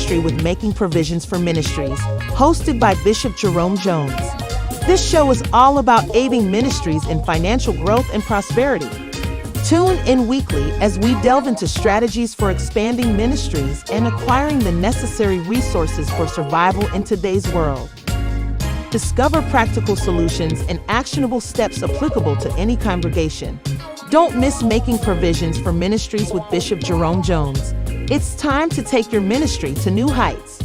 ministry with Making Provisions for Ministries, hosted by Bishop Jerome Jones. This show is all about aiding ministries in financial growth and prosperity. Tune in weekly as we delve into strategies for expanding ministries and acquiring the necessary resources for survival in today's world. Discover practical solutions and actionable steps applicable to any congregation. Don't miss Making Provisions for Ministries with Bishop Jerome Jones. It's time to take your ministry to new heights.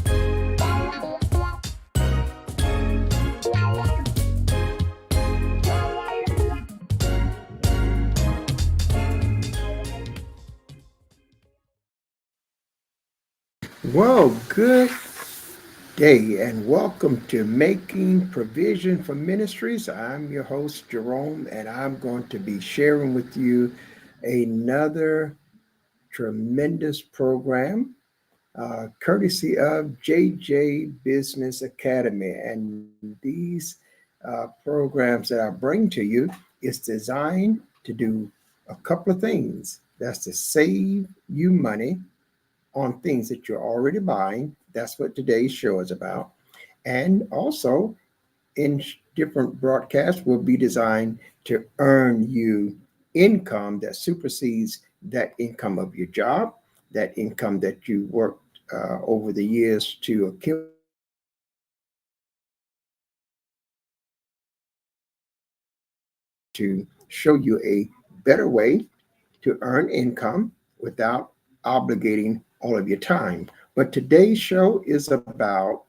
Well, good day and welcome to Making Provision for Ministries. I'm your host, Jerome, and I'm going to be sharing with you another tremendous program, courtesy of JJ Business Academy. And these programs that I bring to you is designed to do a couple of things. That's to save you money on things that you're already buying. That's what today's show is about. And also, in different broadcasts will be designed to earn you income that supersedes that income of your job, that income that you worked over the years to accumulate, to show you a better way to earn income without obligating all of your time. But today's show is about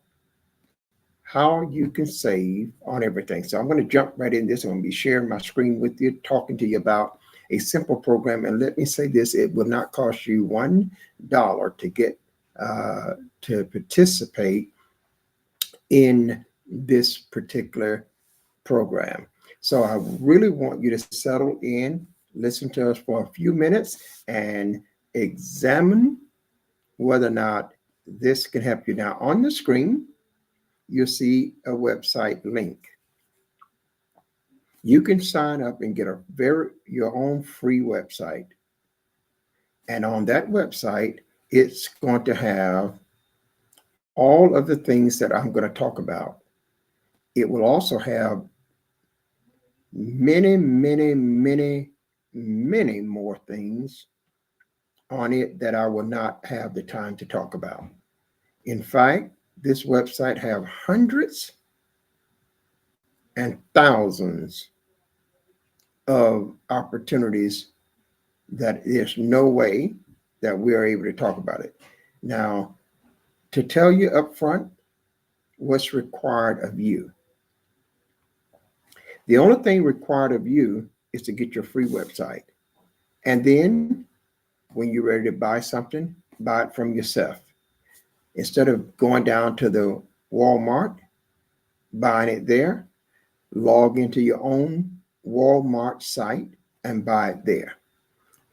how you can save on everything. So I'm going to jump right in this. I'm going to be sharing my screen with you, talking to you about a simple program. And let me say this, it will not cost you $1 to get to participate in this particular program. So I really want you to settle in, listen to us for a few minutes and examine whether or not this can help you. Now on the screen, you'll see a website link. You can sign up and get your own free website. And on that website, it's going to have all of the things that I'm going to talk about. It will also have many, many, many, many more things on it that I will not have the time to talk about. In fact, this website have hundreds and thousands of opportunities that there's no way that we are able to talk about it. Now, to tell you up front what's required of you. The only thing required of you is to get your free website. And then when you're ready to buy something, buy it from yourself. Instead of going down to the Walmart, buying it there, log into your own Walmart site and buy it there.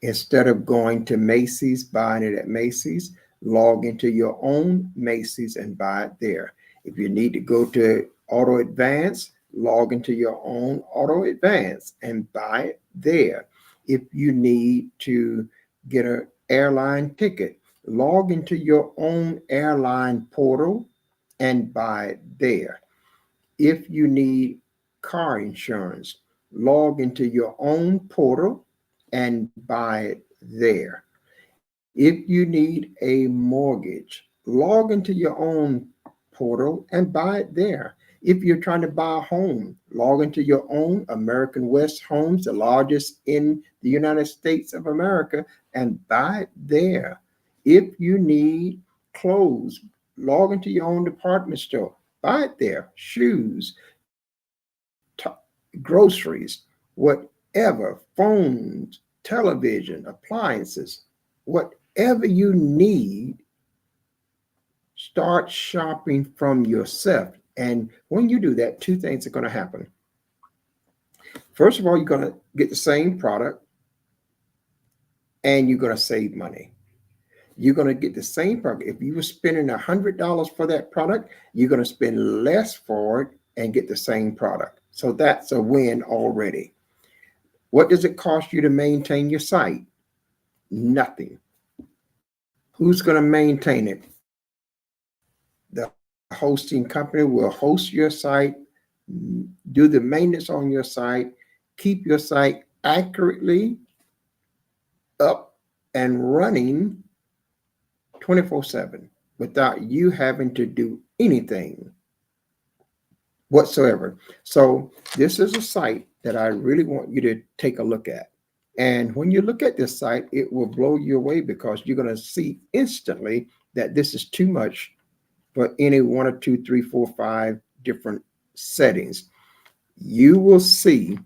Instead of going to Macy's, buying it at Macy's, log into your own Macy's and buy it there. If you need to go to Auto Advance, log into your own Auto Advance and buy it there. If you need to get an airline ticket, log into your own airline portal and buy it there. If you need car insurance, log into your own portal and buy it there. If you need a mortgage, log into your own portal and buy it there. If you're trying to buy a home, log into your own American West Homes, the largest in the United States of America, and buy it there. If you need clothes, log into your own department store, buy it there. Shoes, groceries, whatever, phones, television, appliances, whatever you need, start shopping from yourself. And when you do that, two things are going to happen. First of all, you're going to get the same product and you're going to save money. You're going to get the same product. If you were spending $100 for that product, you're going to spend less for it and get the same product. So that's a win already. What does it cost you to maintain your site? Nothing. Who's going to maintain it? hosting company will host your site, do the maintenance on your site, keep your site accurately up and running 24/7 without you having to do anything whatsoever. So this is a site that I really want you to take a look at. And when you look at this site, it will blow you away because you're going to see instantly that this is too much for any 1 or 2, 3, 4, 5 different settings. You will see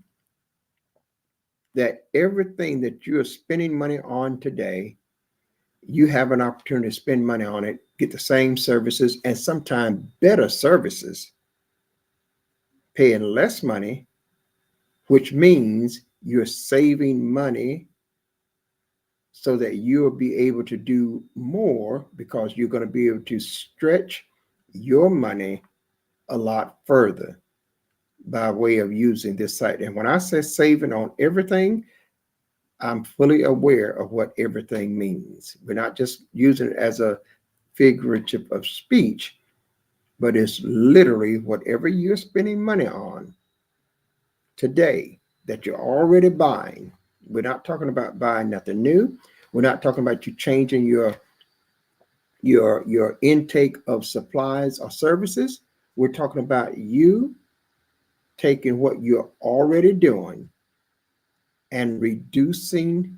that everything that you're spending money on today, you have an opportunity to spend money on it, get the same services and sometimes better services, paying less money, which means you're saving money so that you'll be able to do more because you're going to be able to stretch your money a lot further by way of using this site. And when I say saving on everything, I'm fully aware of what everything means. We're not just using it as a figurative of speech, but it's literally whatever you're spending money on today that you're already buying. We're not talking about buying nothing new. We're not talking about you changing your intake of supplies or services. We're talking about you taking what you're already doing and reducing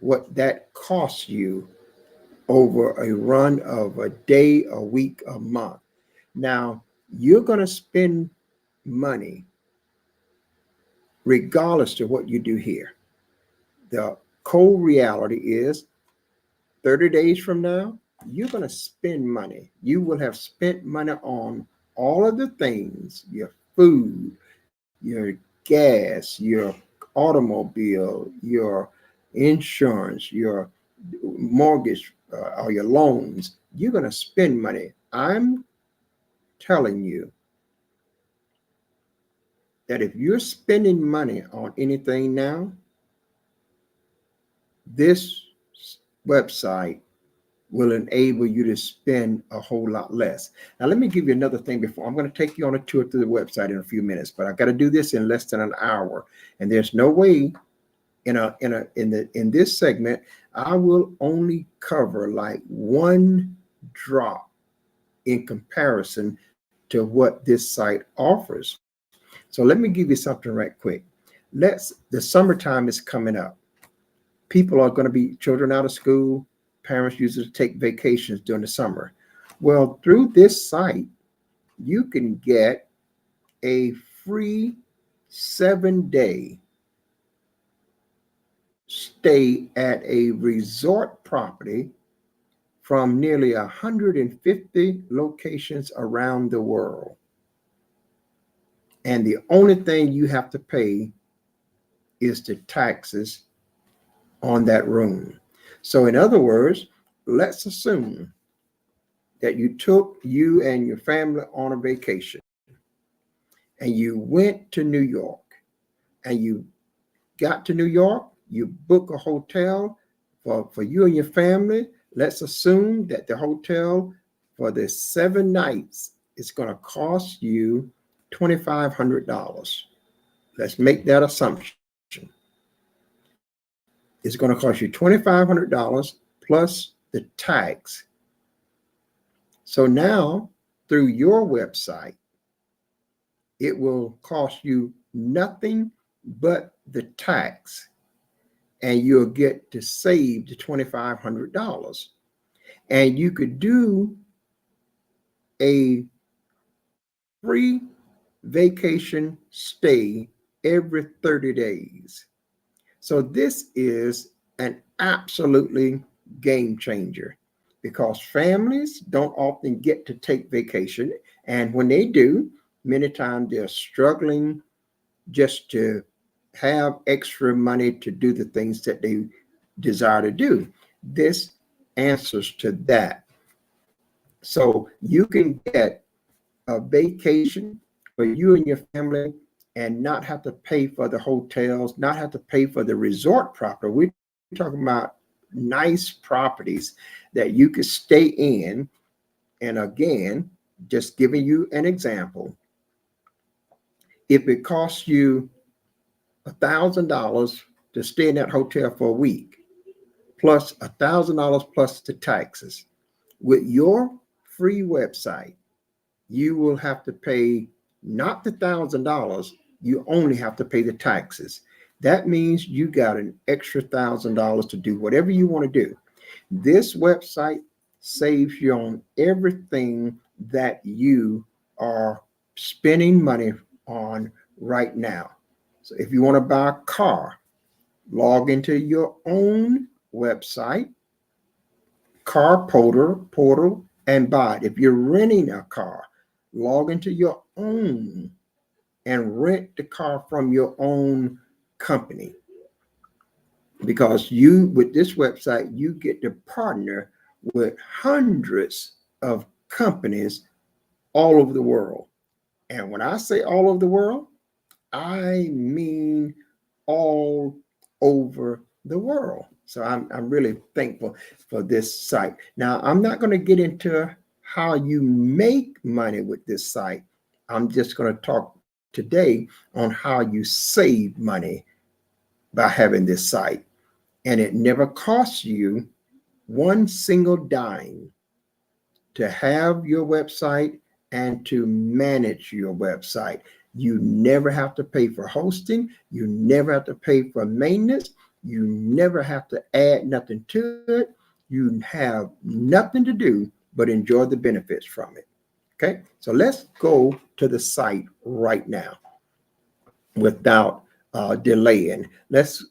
what that costs you over a run of a day, a week, a month. Now, you're going to spend money regardless of what you do here. The cold reality is 30 days from now, you're going to spend money. You will have spent money on all of the things, your food, your gas, your automobile, your insurance, your mortgage, or your loans. You're going to spend money. I'm telling you that if you're spending money on anything now, this website will enable you to spend a whole lot less. Now, let me give you another thing before. I'm going to take you on a tour through the website in a few minutes, but I've got to do this in less than an hour. And there's no way in this segment, I will only cover like one drop in comparison to what this site offers. So let me give you something right quick. The summertime is coming up. People are going to be children out of school. Parents usually take vacations during the summer. Well, through this site, you can get a free 7-day stay at a resort property from nearly 150 locations around the world. And the only thing you have to pay is the taxes on that room. So in other words, let's assume that you and your family on a vacation and you went to New York and you got to New York, you book a hotel for you and your family. Let's assume that the hotel for the 7 nights is going to cost you $2,500. Let's make that assumption. It's going to cost you $2,500 plus the tax. So now, through your website, it will cost you nothing but the tax, and you'll get to save the $2,500. And you could do a free vacation stay every 30 days. So this is an absolutely game changer because families don't often get to take vacation. And when they do, many times they're struggling just to have extra money to do the things that they desire to do. This answers to that. So you can get a vacation for you and your family and not have to pay for the hotels, not have to pay for the resort property. We're talking about nice properties that you could stay in. And again, just giving you an example. If it costs you $1,000 to stay in that hotel for a week, plus $1,000 plus the taxes, with your free website, you will have to pay not the $1,000, you only have to pay the taxes. That means you got an extra $1,000 to do whatever you want to do. This website saves you on everything that you are spending money on right now. So if you want to buy a car, log into your own website, car portal, and buy it. If you're renting a car, log into your own and rent the car from your own company. Because you, with this website, you get to partner with hundreds of companies all over the world. And when I say all over the world, I mean all over the world. So I'm really thankful for this site. Now, I'm not going to get into how you make money with this site. I'm just going to talk today on how you save money by having this site. And it never costs you one single dime to have your website and to manage your website. You never have to pay for hosting. You never have to pay for maintenance. You never have to add nothing to it. You have nothing to do but enjoy the benefits from it. Okay, so let's go to the site right now without delaying. Let's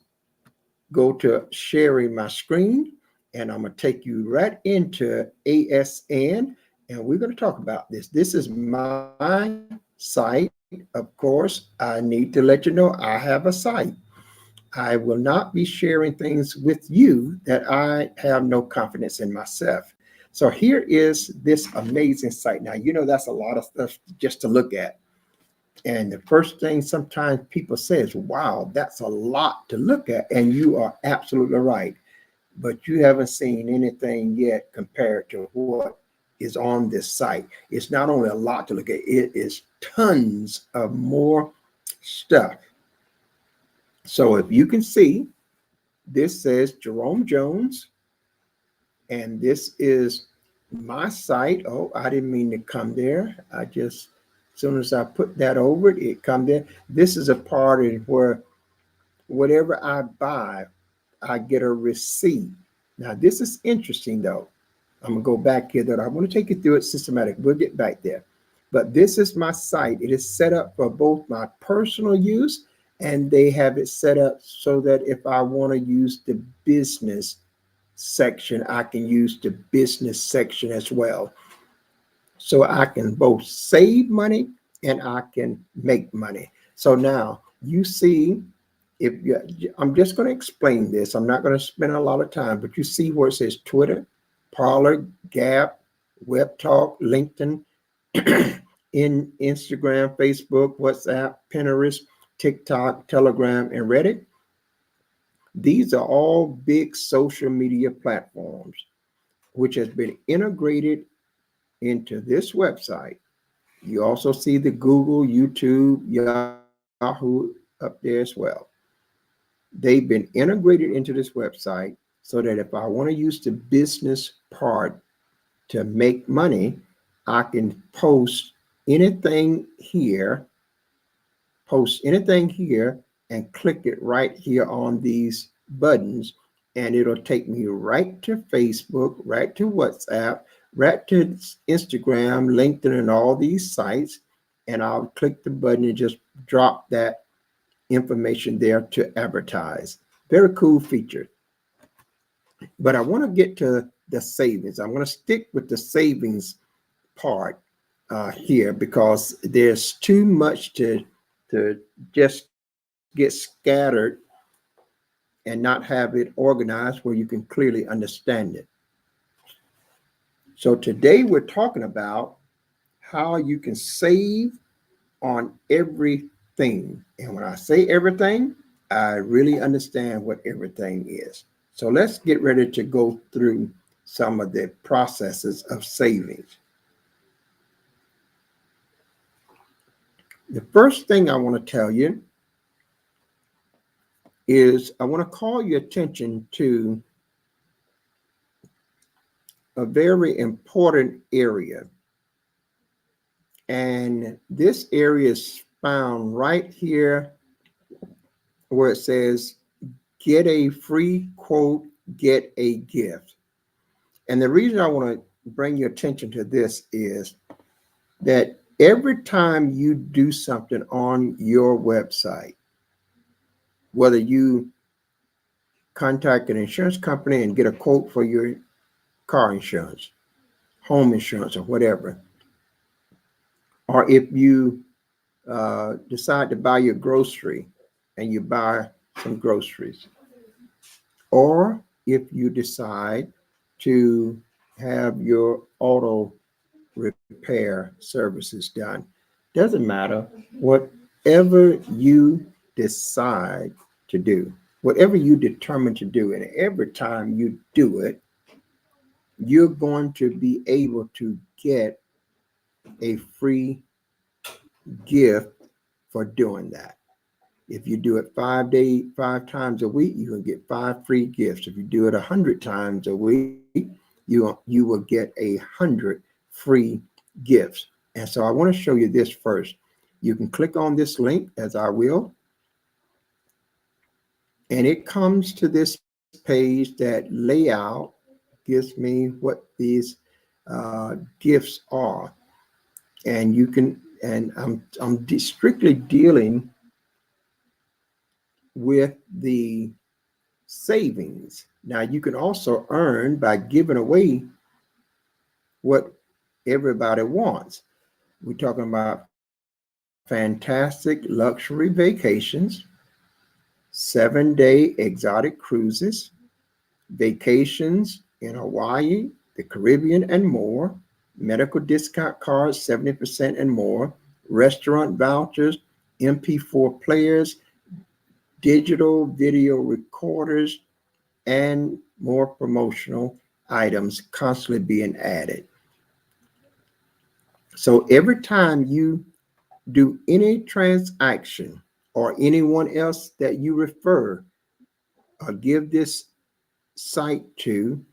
go to sharing my screen, and I'm going to take you right into ASN, and we're going to talk about this. This is my site. Of course, I need to let you know I have a site. I will not be sharing things with you that I have no confidence in myself. So here is this amazing site. Now, you know, that's a lot of stuff just to look at. And the first thing sometimes people say is, wow, that's a lot to look at. And you are absolutely right. But you haven't seen anything yet compared to what is on this site. It's not only a lot to look at, it is tons of more stuff. So if you can see, this says Jerome Jones, and this is my site. Oh, I didn't mean to come there. I just, as soon as I put that over it, it come there. This is a part of where whatever I buy, I get a receipt. Now, this is interesting, though. I'm going to go back here, that I want to take you through it systematic. We'll get back there. But this is my site. It is set up for both my personal use, and they have it set up so that if I want to use the business section, I can use the business section as well. So I can both save money and I can make money. So now you see, I'm just going to explain this. I'm not going to spend a lot of time, but you see where it says Twitter, Parler, Gap, Web Talk, LinkedIn, in Instagram, Facebook, WhatsApp, Pinterest, TikTok, Telegram, and Reddit. These are all big social media platforms, which has been integrated into this website. You also see the Google, YouTube, Yahoo up there as well. They've been integrated into this website so that if I want to use the business part to make money, I can post anything here, and click it right here on these buttons, and it'll take me right to Facebook, right to WhatsApp, right to Instagram, LinkedIn, and all these sites. And I'll click the button and just drop that information there to advertise. Very cool feature. But I want to get to the savings. I'm going to stick with the savings part here, because there's too much to just get scattered and not have it organized where you can clearly understand it. So today we're talking about how you can save on everything. And when I say everything, I really understand what everything is. So let's get ready to go through some of the processes of savings. The first thing I want to tell you is I want to call your attention to a very important area. And this area is found right here where it says, get a free quote, get a gift. And the reason I want to bring your attention to this is that every time you do something on your website, whether you contact an insurance company and get a quote for your car insurance, home insurance, or whatever, or if you decide to buy your grocery and you buy some groceries, or if you decide to have your auto repair services done, doesn't matter, whatever you decide to do, whatever you determine to do, and every time you do it, you're going to be able to get a free gift for doing that. If you do it 5 times a week, you can get 5 free gifts. If you do it 100 times a week, you will get 100 free gifts. And so I want to show you this first. You can click on this link, as I will, and it comes to this page that layout gives me what these gifts are. And you can, and I'm strictly dealing with the savings. Now, you can also earn by giving away what everybody wants. We're talking about fantastic luxury vacations, 7-day exotic cruises, vacations in Hawaii, the Caribbean, and more, medical discount cards, 70% and more, restaurant vouchers, MP4 players, digital video recorders, and more promotional items constantly being added. So every time you do any transaction or anyone else that you refer or give this site to,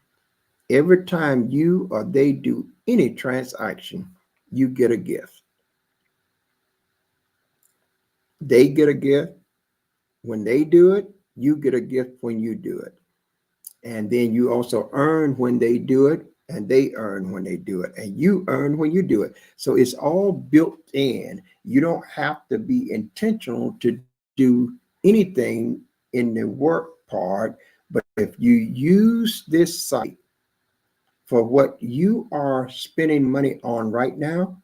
every time you or they do any transaction, you get a gift. They get a gift when they do it, you get a gift when you do it. And then you also earn when they do it, and they earn when they do it, and you earn when you do it. So it's all built in. You don't have to be intentional to do anything in the work part, but if you use this site for what you are spending money on right now,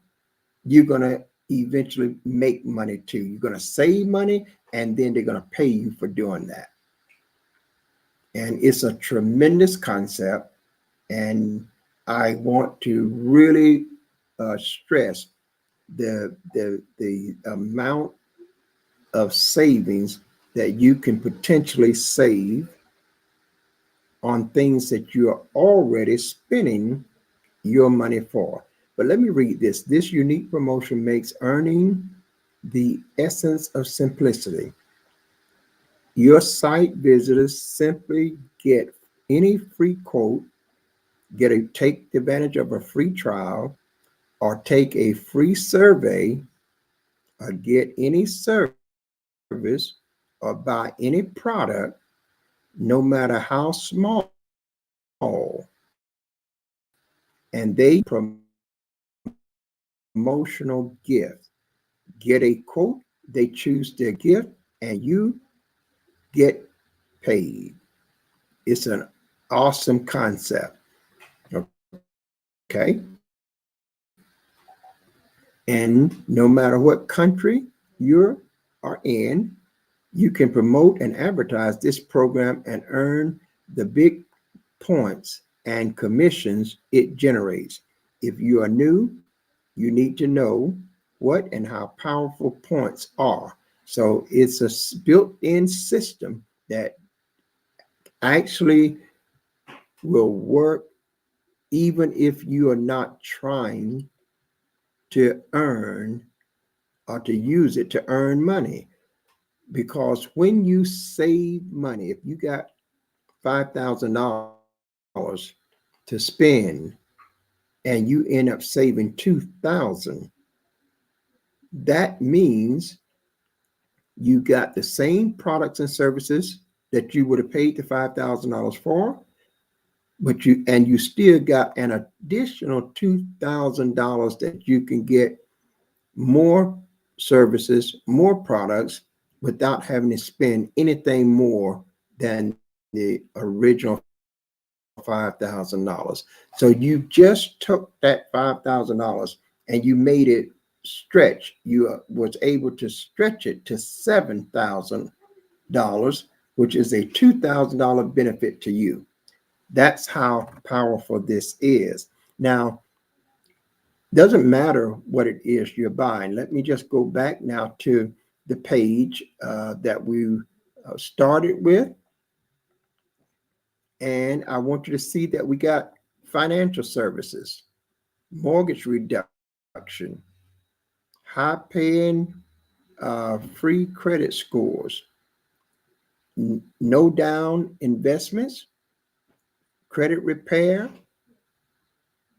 you're going to eventually make money too. You're going to save money, and then they're going to pay you for doing that. And it's a tremendous concept. And I want to really stress the amount of savings that you can potentially save on things that you are already spending your money for. But let me read this. This unique promotion makes earning the essence of simplicity. Your site visitors simply get any free quote, take advantage of a free trial, or take a free survey, or get any service, or buy any product, no matter how small, and they promotional gift. Get a quote, they choose their gift, and you get paid. It's an awesome concept. Okay. And no matter what country you are in, you can promote and advertise this program and earn the big points and commissions it generates. If you are new, you need to know what and how powerful points are. So it's a built-in system that actually will work even if you are not trying to earn or to use it to earn money. Because when you save money, if you got $5,000 to spend and you end up saving 2,000, that means you got the same products and services that you would have paid the $5,000 for, but you still got an additional $2,000 that you can get more services, more products without having to spend anything more than the original $5,000. So you just took that $5,000 and you made it stretch. You was able to stretch it to $7,000, which is a $2,000 benefit to you. That's how powerful this is. Now, doesn't matter what it is you're buying. Let me just go back now to the page that we started with. And I want you to see that we got financial services, mortgage reduction, high paying free credit scores, no down investments, credit repair,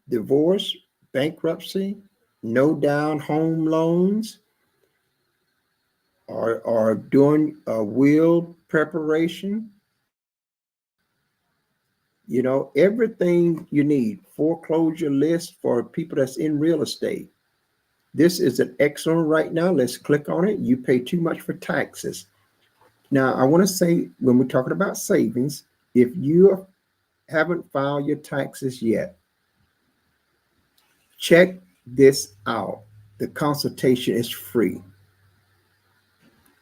divorce, bankruptcy, no down home loans, or doing a will preparation, everything you need, foreclosure list for people that's in real estate. This is an excellent right now. Let's click on it. You pay too much for taxes. Now, I want to say, when we're talking about savings, if you haven't filed your taxes yet, check this out. The consultation is free,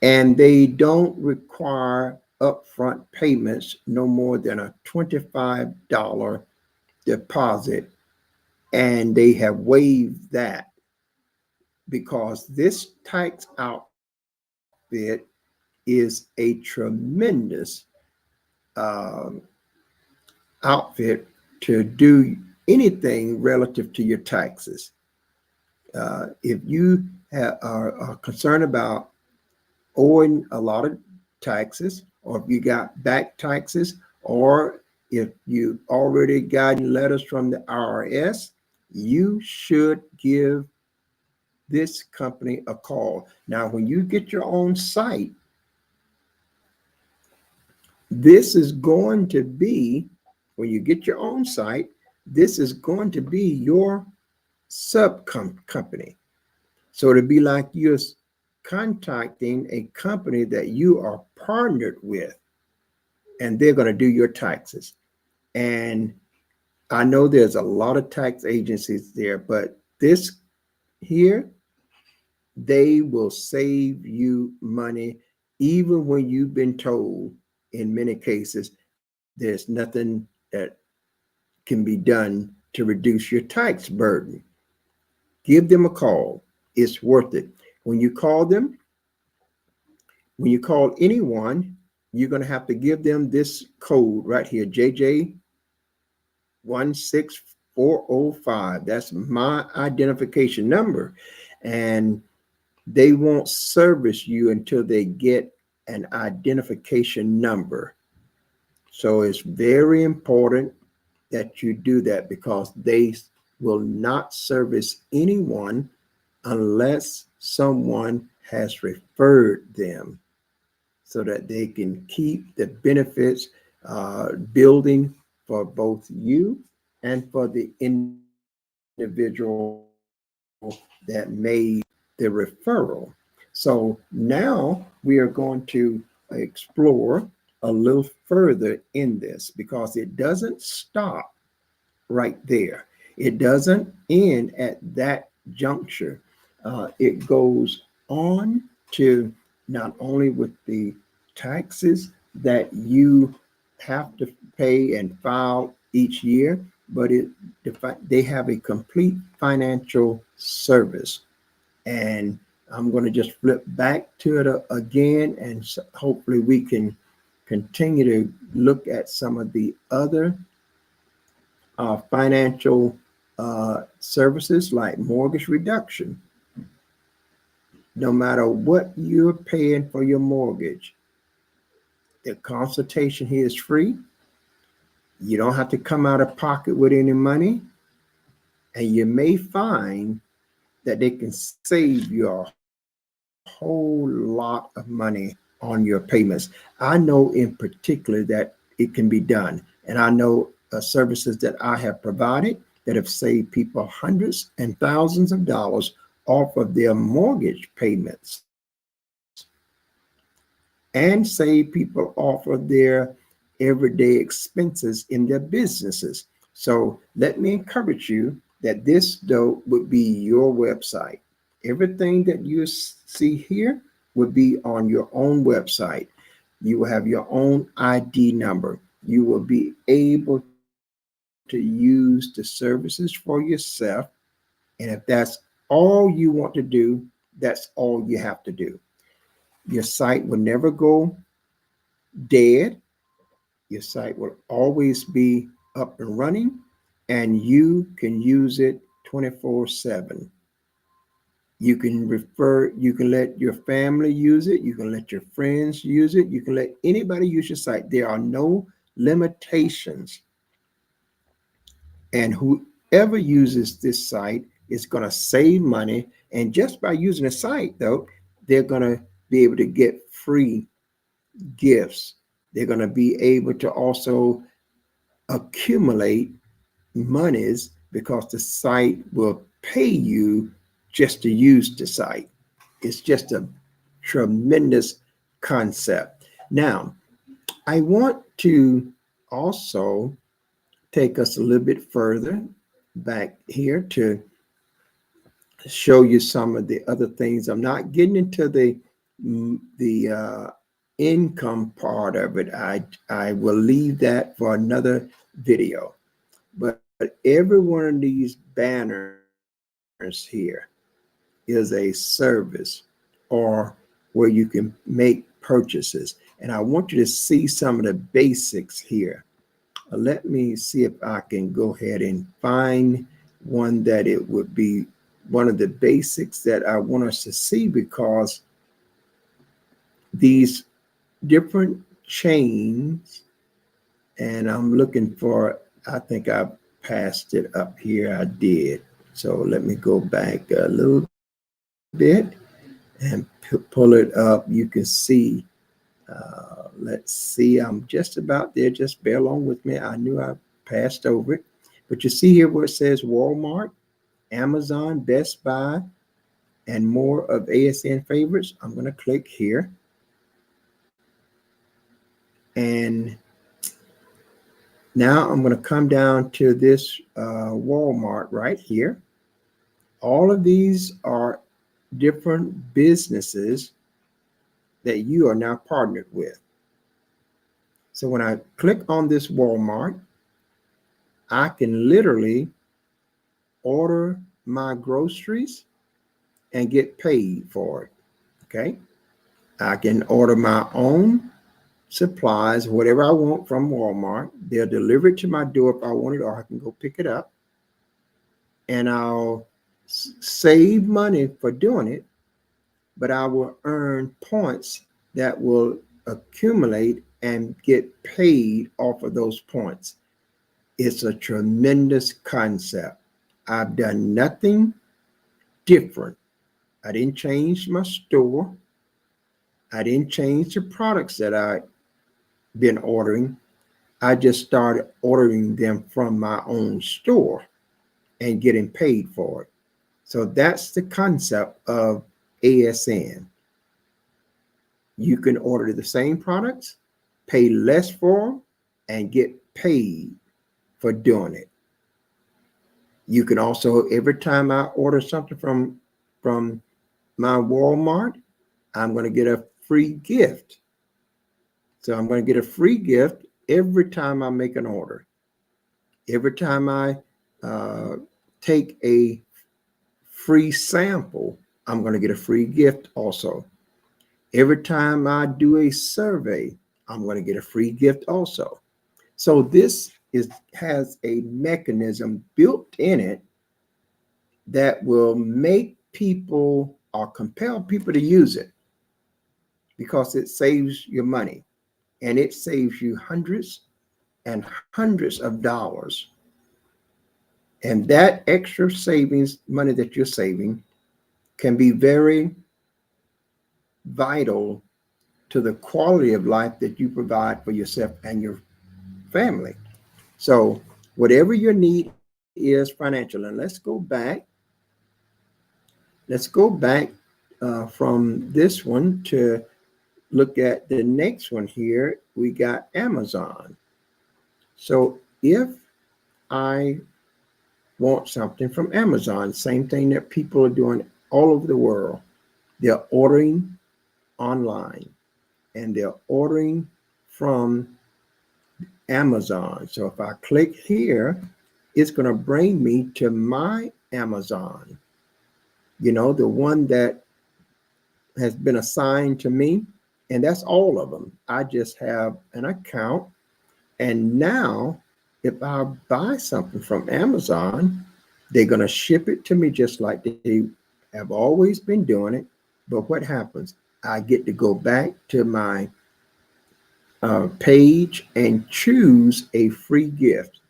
and they don't require upfront payments no more than a $25 deposit, and they have waived that because this tax outfit is a tremendous outfit to do anything relative to your taxes. If you are concerned about owing a lot of taxes, or if you got back taxes, or if you already gotten letters from the IRS, you should give this company a call. Now, when you get your own site, this is going to be, when you get your own site, this is going to be your sub company. So it'd be like you're contacting a company that you are partnered with, and they're going to do your taxes. And I know there's a lot of tax agencies there, but this here, they will save you money, even when you've been told in many cases there's nothing that can be done to reduce your tax burden. Give them a call. It's worth it. When you call them, when you call anyone, you're going to have to give them this code right here, JJ16405. That's my identification number. And they won't service you until they get an identification number. So it's very important that you do that, because they will not service anyone unless someone has referred them, so that they can keep the benefits building for both you and for the individual that made the referral. So now we are going to explore a little further in this, because it doesn't stop right there. It doesn't end at that juncture. It goes on to not only with the taxes that you have to pay and file each year, but they have a complete financial service. And I'm going to just flip back to it again, and hopefully we can continue to look at some of the other financial services like mortgage reduction. No matter what you're paying for your mortgage, the consultation here is free. You don't have to come out of pocket with any money. And you may find that they can save you a whole lot of money on your payments. I know in particular that it can be done. And I know services that I have provided that have saved people hundreds and thousands of dollars off of their mortgage payments and save people off of their everyday expenses in their businesses. So let me encourage you that this, though, would be your website. Everything that you see here would be on your own website. You will have your own ID number. You will be able to use the services for yourself. And if that's all you want to do, that's all you have to do. Your site will never go dead. Your site will always be up and running, and you can use it 24/7. You can let your family use it. You can let your friends use it. You can let anybody use your site. There are no limitations. And whoever uses this site is going to save money. And just by using the site, though, they're going to be able to get free gifts. They're going to be able to also accumulate monies because the site will pay you just to use the site. It's just a tremendous concept. Now, I want to also take us a little bit further back here to show you some of the other things. I'm not getting into the income part of it. I will leave that for another video. But every one of these banners here is a service or where you can make purchases. And I want you to see some of the basics here. Let me see if I can go ahead and find one that it would be one of the basics that I want us to see, because these different chains, and I'm looking for, I think I passed it up here. I did. So let me go back a little bit and pull it up. You can see, let's see, I'm just about there. Just bear along with me. I knew I passed over it. But you see here where it says Walmart, Amazon, Best Buy, and more of ASN favorites. I'm going to click here. And now I'm going to come down to this Walmart right here. All of these are different businesses that you are now partnered with. So when I click on this Walmart, I can literally order my groceries and get paid for it. Okay. I can order my own supplies, whatever I want from Walmart. They'll deliver it to my door if I want it, or I can go pick it up. And I'll save money for doing it, but I will earn points that will accumulate and get paid off of those points. It's a tremendous concept. I've done nothing different. I didn't change my store. I didn't change the products that I've been ordering. I just started ordering them from my own store and getting paid for it. So that's the concept of ASN. You can order the same products, pay less for them, and get paid for doing it. You can also, every time I order something from my Walmart, I'm going to get a free gift. So I'm going to get a free gift every time I make an order. Every time I take a free sample, I'm going to get a free gift also. Every time I do a survey, I'm going to get a free gift also. So this has a mechanism built in it that will make people or compel people to use it because it saves your money and it saves you hundreds and hundreds of dollars. And that extra savings money that you're saving can be very vital to the quality of life that you provide for yourself and your family. So, whatever your need is financial, and let's go back from this one to look at the next one here. We got Amazon. So, if I want something from Amazon, same thing that people are doing all over the world, they're ordering online and they're ordering from Amazon. So if I click here, it's going to bring me to my Amazon, the one that has been assigned to me. And that's all of them. I just have an account. And now, if I buy something from Amazon, they're going to ship it to me just like they have always been doing it. But what happens? I get to go back to my page and choose a free gift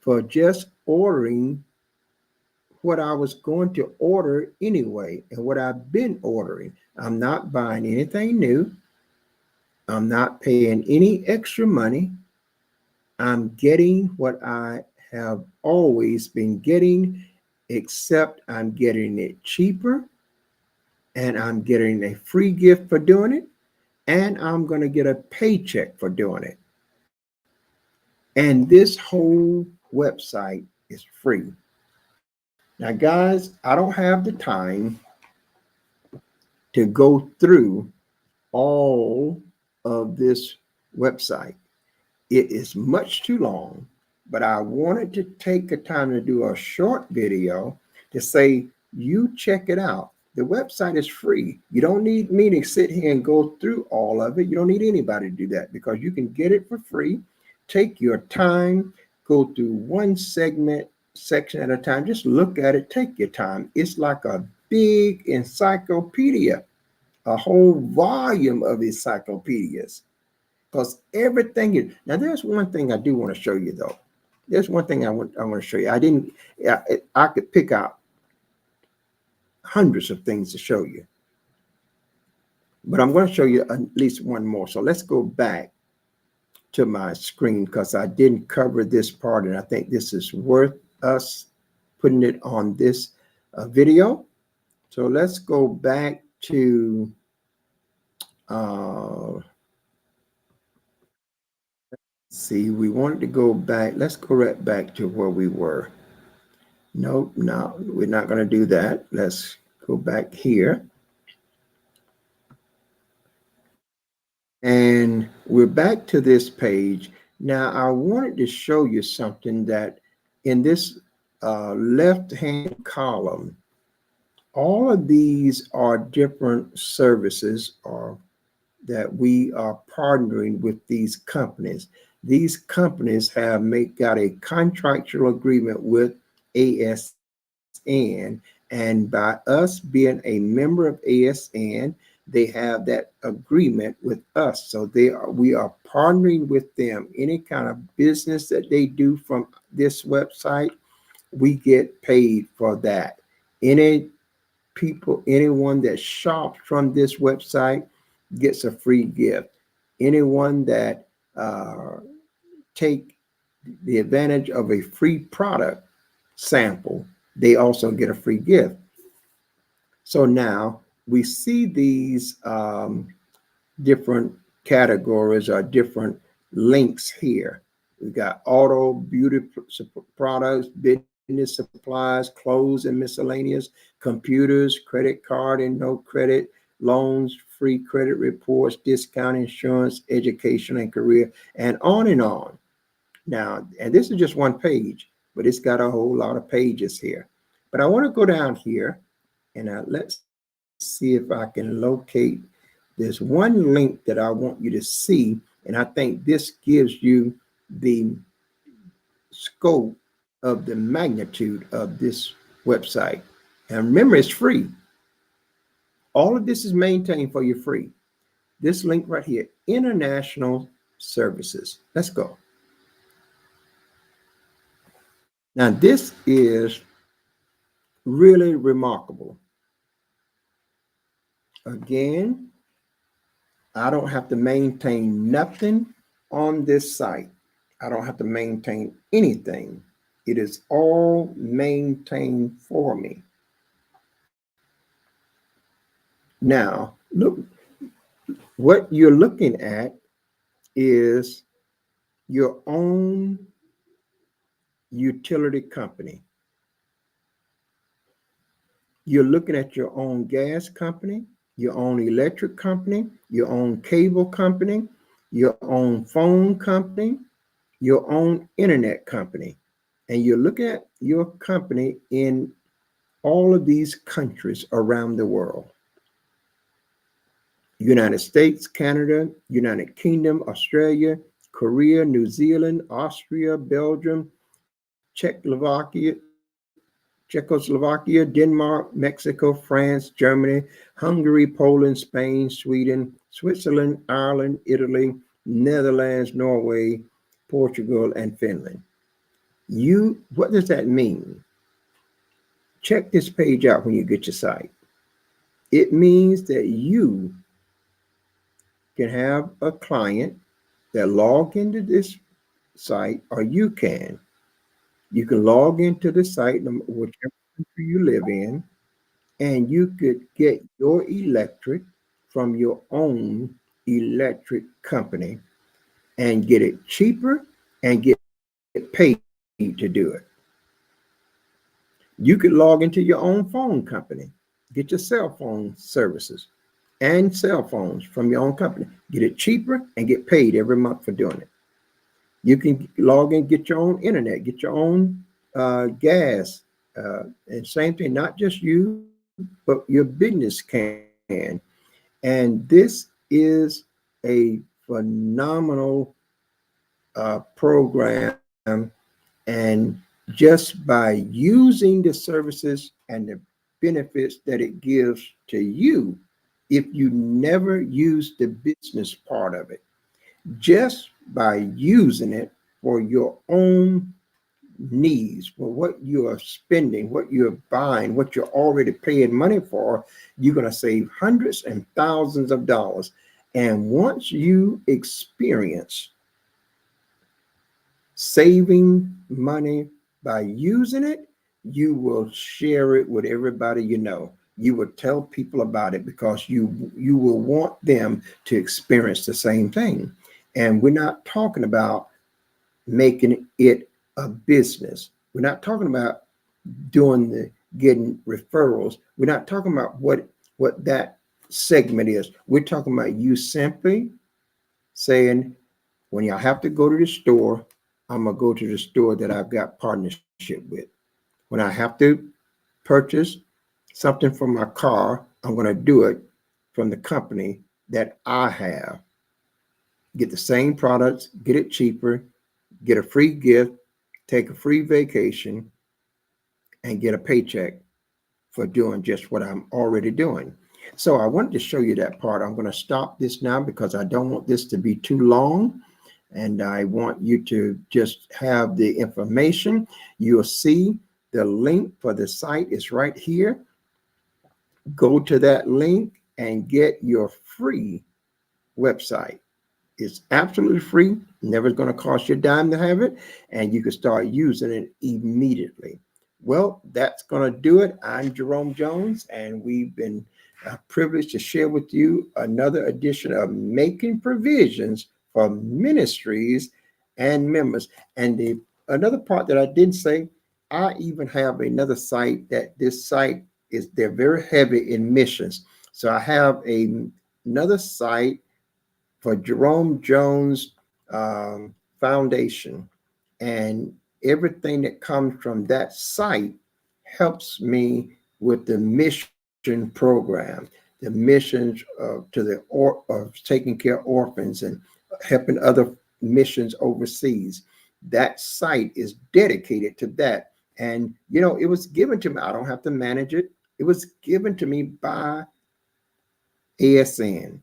for just ordering what I was going to order anyway and what I've been ordering. I'm not buying anything new. I'm not paying any extra money. I'm getting what I have always been getting, except I'm getting it cheaper and I'm getting a free gift for doing it. And I'm going to get a paycheck for doing it. And this whole website is free. Now, guys, I don't have the time to go through all of this website. It is much too long, but I wanted to take the time to do a short video to say, you check it out. The website is free. You don't need me to sit here and go through all of it. You don't need anybody to do that because you can get it for free. Take your time, go through one section at a time. Just look at it, take your time. It's like a big encyclopedia, a whole volume of encyclopedias. Because everything is, now there's one thing I do want to show you though. There's one thing I want to show you. I could pick out hundreds of things to show you. But I'm going to show you at least one more. So let's go back to my screen because I didn't cover this part and I think this is worth us putting it on this video. So let's go back to see, we wanted to go back. Let's go right back to where we were. Nope, no, we're not going to do that. Let's go back here. And we're back to this page. Now, I wanted to show you something that in this left-hand column, all of these are different services that we are partnering with these companies. These companies have got a contractual agreement with ASN, and by us being a member of ASN, they have that agreement with us. So we are partnering with them. Any kind of business that they do from this website, we get paid for that. Anyone that shops from this website gets a free gift. Anyone that take the advantage of a free product sample, they also get a free gift. So now we see these different categories or different links here. We've got auto, beauty products, business supplies, clothes and miscellaneous, computers, credit card and no credit, loans, free credit reports, discount insurance, education and career, and on and on. Now, and this is just one page, but it's got a whole lot of pages here. But I want to go down here and let's see if I can locate this one link that I want you to see. And I think this gives you the scope of the magnitude of this website. And remember, it's free. All of this is maintained for you free. This link right here, international services. Let's go. Now, this is really remarkable. Again, I don't have to maintain nothing on this site. I don't have to maintain anything. It is all maintained for me. Now, look, what you're looking at is your own utility company. You're looking at your own gas company, your own electric company, your own cable company, your own phone company, your own internet company. And you're looking at your company in all of these countries around the world. United States, Canada, United Kingdom, Australia, Korea, New Zealand, Austria, Belgium, Czechoslovakia, Denmark, Mexico, France, Germany, Hungary, Poland, Spain, Sweden, Switzerland, Ireland, Italy, Netherlands, Norway, Portugal, and Finland. What does that mean? Check this page out when you get your site. It means that you can have a client that log into this site, or you can log into the site, whichever country you live in, and you could get your electric from your own electric company and get it cheaper and get paid to do it. You could log into your own phone company, get your cell phone services and cell phones from your own company, get it cheaper and get paid every month for doing it. You can log in, get your own internet, get your own gas, and same thing, not just you, but your business can. And this is a phenomenal program. And just by using the services and the benefits that it gives to you, if you never use the business part of it, just by using it for your own needs, for what you are spending, what you're buying, what you're already paying money for, you're going to save hundreds and thousands of dollars. And once you experience saving money by using it, you will share it with everybody you know. You will tell people about it because you will want them to experience the same thing. And we're not talking about making it a business. We're not talking about getting referrals. We're not talking about what that segment is. We're talking about you simply saying, when I have to go to the store, I'm going to go to the store that I've got partnership with. When I have to purchase something for my car, I'm going to do it from the company that I have. Get the same products, get it cheaper, get a free gift, take a free vacation, and get a paycheck for doing just what I'm already doing. So I wanted to show you that part. I'm going to stop this now because I don't want this to be too long. And I want you to just have the information. You'll see the link for the site is right here. Go to that link and get your free website. It's absolutely free, never going to cost you a dime to have it, and you can start using it immediately. Well, that's going to do it. I'm Jerome Jones, and we've been privileged to share with you another edition of Making Provisions for Ministries and Members. And another part that I didn't say, I even have another site this site they're very heavy in missions. So I have another site for Jerome Jones Foundation, and everything that comes from that site helps me with the mission program, the missions of taking care of orphans and helping other missions overseas. That site is dedicated to that. And, it was given to me. I don't have to manage it. It was given to me by ASN.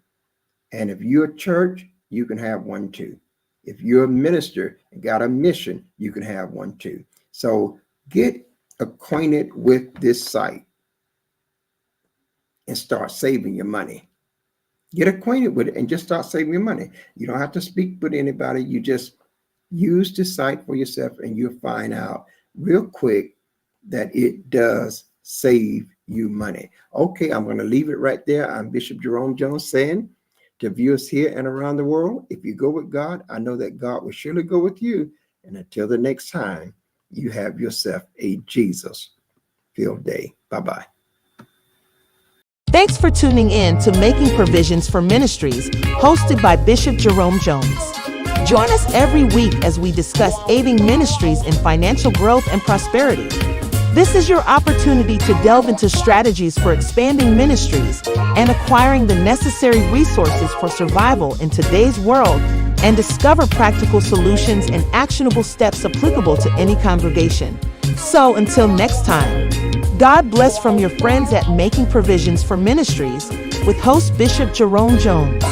And if you're a church, you can have one too. If you're a minister and got a mission, you can have one too. So get acquainted with this site and start saving your money. Get acquainted with it and just start saving your money. You don't have to speak with anybody. You just use the site for yourself and you'll find out real quick that it does save you money. Okay, I'm going to leave it right there. I'm Bishop Jerome Jones saying to viewers here and around the world, if you go with God, I know that God will surely go with you. And until the next time, you have yourself a Jesus-filled day. Bye-bye. Thanks for tuning in to Making Provisions for Ministries, hosted by Bishop Jerome Jones. Join us every week as we discuss aiding ministries in financial growth and prosperity. This is your opportunity to delve into strategies for expanding ministries and acquiring the necessary resources for survival in today's world, and discover practical solutions and actionable steps applicable to any congregation. So until next time, God bless from your friends at Making Provisions for Ministries with host Bishop Jerome Jones.